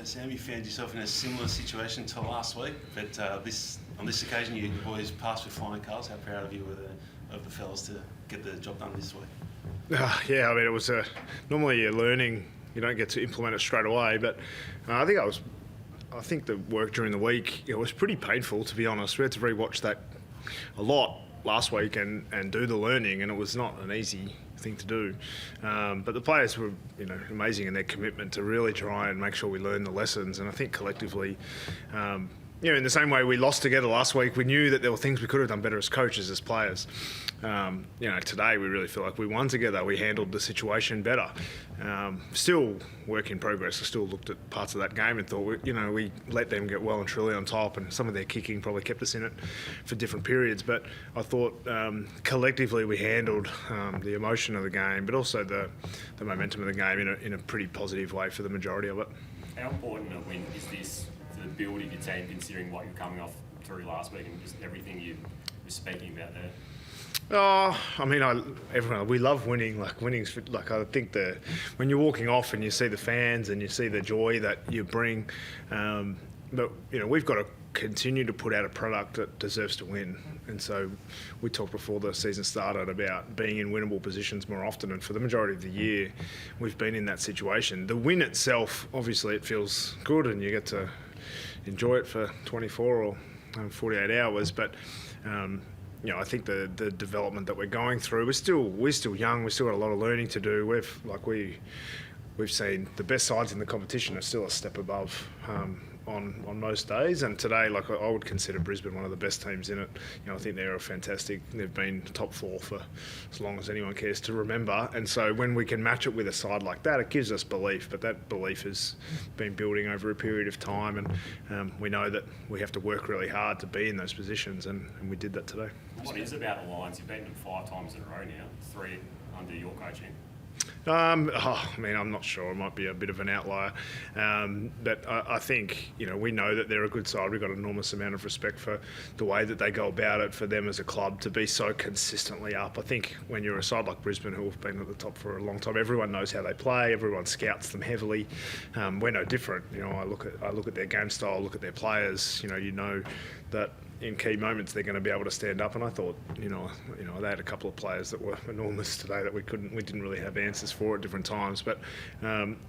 Sam, you found yourself in a similar situation to last week, but on this occasion you boys passed with flying colours. How proud of you were of the fellas to get the job done this week? Yeah, I mean, it was normally you're learning, you don't get to implement it straight away, but I think the work during the week, it was pretty painful, to be honest. We had to rewatch that a lot last week and do the learning, and it was not an easy thing to do. But the players were, amazing in their commitment to really try and make sure we learn the lessons. And I think collectively, in the same way we lost together last week, we knew that there were things we could have done better as coaches, as players. Today we really feel like we won together. We handled the situation better. Still work in progress. I still looked at parts of that game and thought, we let them get well and truly on top, and some of their kicking probably kept us in it for different periods. But I thought collectively we handled the emotion of the game, but also the momentum of the game in a pretty positive way for the majority of it. How important a win is this for the build of your team, considering what you're coming off through last week and just everything you were speaking about there? Oh, I mean, we love winning. Like winning's I think when you're walking off and you see the fans and you see the joy that you bring, but we've got to continue to put out a product that deserves to win. And so we talked before the season started about being in winnable positions more often, and for the majority of the year we've been in that situation. The win itself, obviously, it feels good and you get to enjoy it for 24 or 48 hours, but I think the development that we're going through, we're still young. We've still got a lot of learning to do. We've seen the best sides in the competition are still a step above on most days. And today, I would consider Brisbane one of the best teams in it. I think they're fantastic. They've been top four for as long as anyone cares to remember. And so when we can match it with a side like that, it gives us belief. But that belief has been building over a period of time, and we know that we have to work really hard to be in those positions, and we did that today. What is about the Lions? You've beaten them 5 times in a row now, 3 under your coaching. I'm not sure. It might be a bit of an outlier. But I think, we know that they're a good side. We've got an enormous amount of respect for the way that they go about it, for them as a club to be so consistently up. I think when you're a side like Brisbane, who have been at the top for a long time, everyone knows how they play. Everyone scouts them heavily. We're no different. I look at their game style, look at their players. You know that in key moments they're going to be able to stand up, and I thought they had a couple of players that were enormous today that we didn't really have answers for at different times, but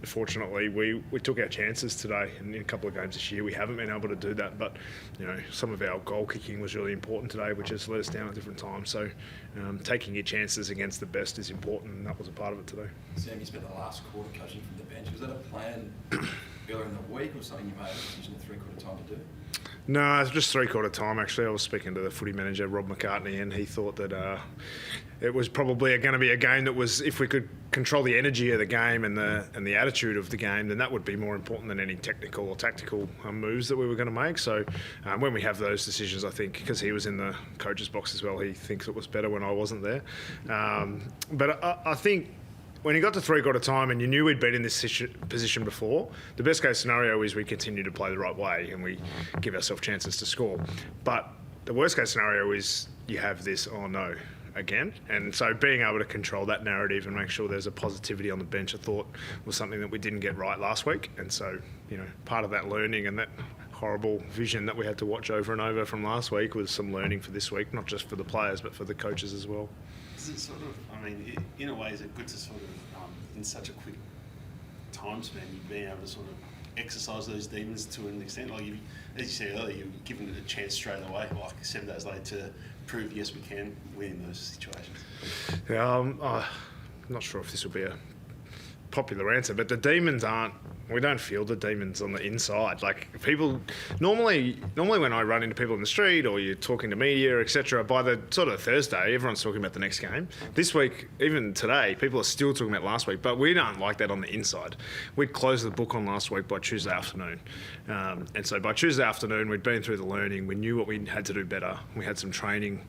fortunately we took our chances today, and in a couple of games this year we haven't been able to do that. But some of our goal kicking was really important today, which has let us down at different times. So taking your chances against the best is important, and that was a part of it today. Sam, you spent the last quarter coaching from the bench. Was that a plan earlier in the week, or something you made a decision at 3/4 time to do? No, it's just 3/4 time, actually. I was speaking to the footy manager, Rob McCartney, and he thought that it was probably going to be a game that was, if we could control the energy of the game and the attitude of the game, then that would be more important than any technical or tactical moves that we were going to make. So when we have those decisions, I think, because he was in the coach's box as well, he thinks it was better when I wasn't there. But I think when you got to 3/4 time and you knew we'd been in this position before, the best case scenario is we continue to play the right way and we give ourselves chances to score. But the worst case scenario is you have this, oh no, again. And so being able to control that narrative and make sure there's a positivity on the bench, I thought was something that we didn't get right last week. And so, part of that learning and that horrible vision that we had to watch over and over from last week was some learning for this week, not just for the players, but for the coaches as well. Is it in a way, is it good to in such a quick time span, you've been able to sort of exercise those demons to an extent? Like, as you said earlier, you've given it a chance straight away, like 7 days later, to prove, yes, we can win in those situations. Yeah, I'm not sure if this will be a popular answer, but the demons we don't feel the demons on the inside. Like, people normally when I run into people in the street or you're talking to media, etc., by the sort of Thursday, everyone's talking about the next game. This week, even today, people are still talking about last week, but we don't like that on the inside. We'd closed the book on last week by Tuesday afternoon. And so by Tuesday afternoon, we'd been through the learning. We knew what we had to do better. We had some training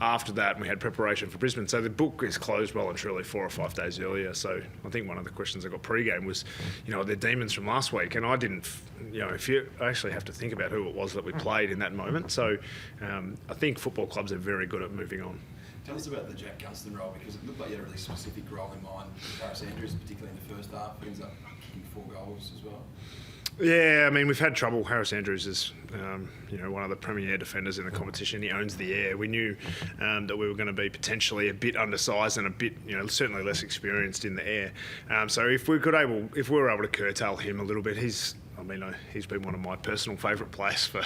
after that, and we had preparation for Brisbane. So the book is closed well and truly 4 or 5 days earlier. So I think one of the questions I got pre-game was, the demons from last week, and I didn't, if you actually have to think about who it was that we played in that moment. So I think football clubs are very good at moving on. Tell us about the Jack Gunston role, because it looked like you had a really specific role in mind. Paris Andrews, particularly in the first half, ends up kicking 4 goals as well. Yeah, I mean, we've had trouble. Harris Andrews is, one of the premier defenders in the competition. He owns the air. We knew that we were going to be potentially a bit undersized and a bit, certainly less experienced in the air. So if we were able to curtail him a little bit, he's been one of my personal favourite players for,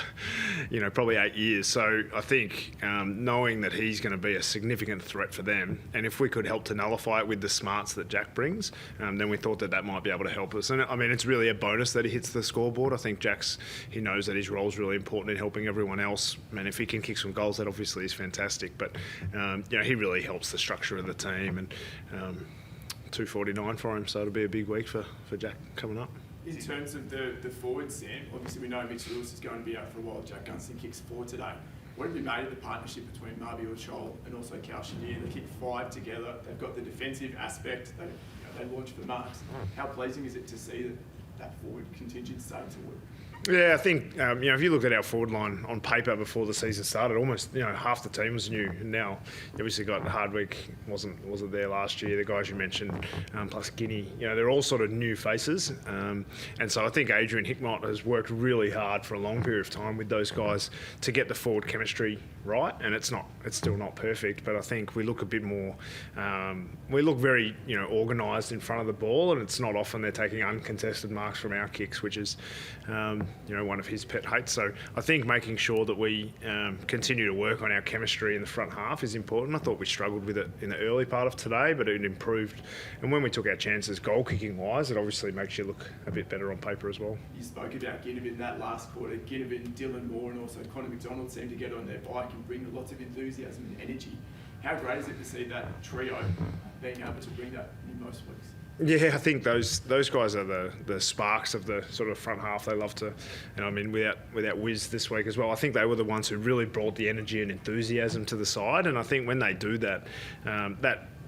probably 8 years. So I think knowing that he's going to be a significant threat for them, and if we could help to nullify it with the smarts that Jack brings, then we thought that might be able to help us. And I mean, it's really a bonus that he hits the scoreboard. I think he knows that his role is really important in helping everyone else. And if he can kick some goals, that obviously is fantastic. But he really helps the structure of the team. And 249 for him, so it'll be a big week for Jack coming up. In terms of the forwards, Sam, obviously we know Mitch Lewis is going to be out for a while. Jack Gunston kicks forward today. What have you made of the partnership between Marby Ochol and also Cal Chenier? They kick 5 together. They've got the defensive aspect. They launch for marks. How pleasing is it to see that forward contingent starting to work? Yeah, I think if you look at our forward line on paper before the season started, almost half the team was new. And now, obviously, got Hardwick wasn't there last year. The guys you mentioned, plus Guinea, they're all sort of new faces. And so I think Adrian Hickmott has worked really hard for a long period of time with those guys to get the forward chemistry right. And it's still not perfect, but I think we look a bit more. We look very organised in front of the ball, and it's not often they're taking uncontested marks from our kicks, which is. One of his pet hates. So I think making sure that we continue to work on our chemistry in the front half is important. I thought we struggled with it in the early part of today, but it improved. And when we took our chances goal kicking wise, it obviously makes you look a bit better on paper as well. You spoke about Ginnivan that last quarter. Ginnivan, Dylan Moore and also Connor McDonald seemed to get on their bike and bring lots of enthusiasm and energy. How great is it to see that trio being able to bring that in most weeks? Yeah, I think those guys are the sparks of the sort of front half. They love to, without Wiz this week as well. I think they were the ones who really brought the energy and enthusiasm to the side. And I think when they do that,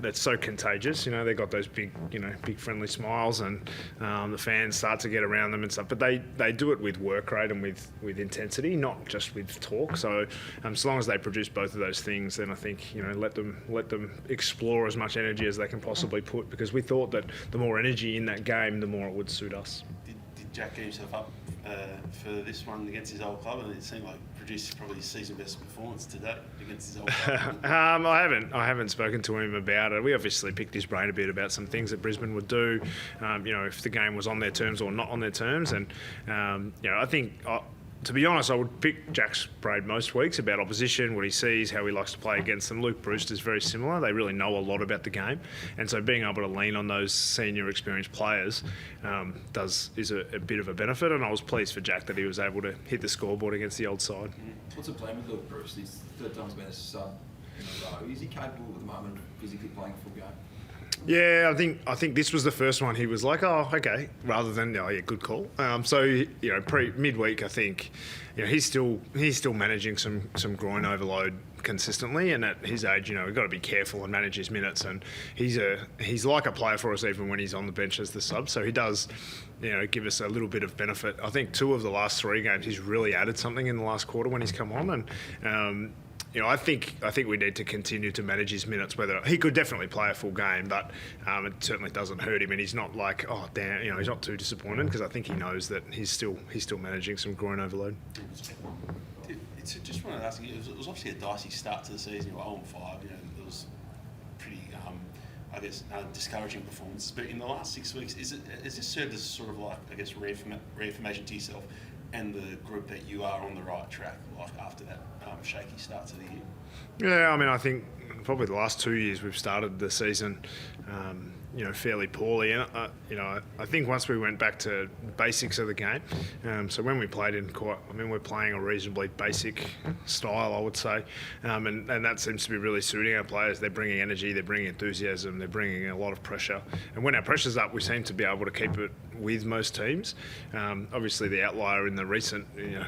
that's so contagious. They got those big friendly smiles, and the fans start to get around them and stuff. But they do it with work rate and with intensity, not just with talk. So as long as they produce both of those things, then I think let them explore as much energy as they can possibly put. Because we thought that the more energy in that game, the more it would suit us. Did Jack get himself up for this one against his old club? And it seemed like produced probably his season best performance today against his old club. I haven't spoken to him about it. We obviously picked his brain a bit about some things that Brisbane would do, if the game was on their terms or not on their terms. And I think. To be honest, I would pick Jack's brain most weeks about opposition, what he sees, how he likes to play against them. Luke Brewster is very similar. They really know a lot about the game. And so being able to lean on those senior experienced players is a bit of a benefit. And I was pleased for Jack that he was able to hit the scoreboard against the old side. What's the plan with Luke Brewster? He's third time's been a sub in a row. Is he capable at the moment of physically playing a full game? Yeah, I think this was the first one he was like, oh, okay, rather than good call. Midweek, I think he's still managing some groin overload consistently, and at his age, we've got to be careful and manage his minutes. And he's like a player for us even when he's on the bench as the sub. So he does, give us a little bit of benefit. I think 2 of the last 3 games he's really added something in the last quarter when he's come on, and. I think we need to continue to manage his minutes. Whether he could definitely play a full game, but it certainly doesn't hurt him, and he's not like, oh damn, he's not too disappointed, because I think he knows that he's still managing some groin overload. Just wanted to ask you, it was obviously a dicey start to the season. You were 0-5. It was pretty, discouraging performance. But in the last 6 weeks, has this served as sort of like, reaffirmation to yourself and the group that you are on the right track, like after that shaky start to the year? Yeah, I think probably the last 2 years we've started the season, fairly poorly. And I think once we went back to basics of the game, so when we played we're playing a reasonably basic style, I would say, and that seems to be really suiting our players. They're bringing energy, they're bringing enthusiasm, they're bringing a lot of pressure. And when our pressure's up, we seem to be able to keep it with most teams. Obviously, the outlier in the recent,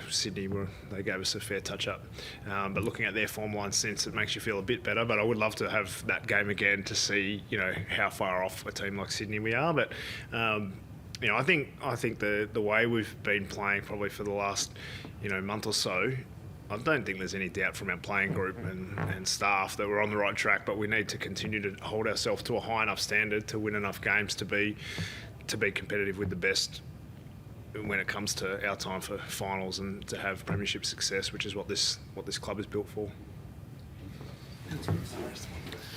Sydney, where they gave us a fair touch-up. But looking at their form line since, it makes you feel a bit better. But I would love to have that game again to see, how far off a team like Sydney we are. But I think the way we've been playing probably for the last month or so, I don't think there's any doubt from our playing group and staff that we're on the right track. But we need to continue to hold ourselves to a high enough standard to win enough games to be to be competitive with the best when it comes to our time for finals and to have premiership success, which is what this club is built for.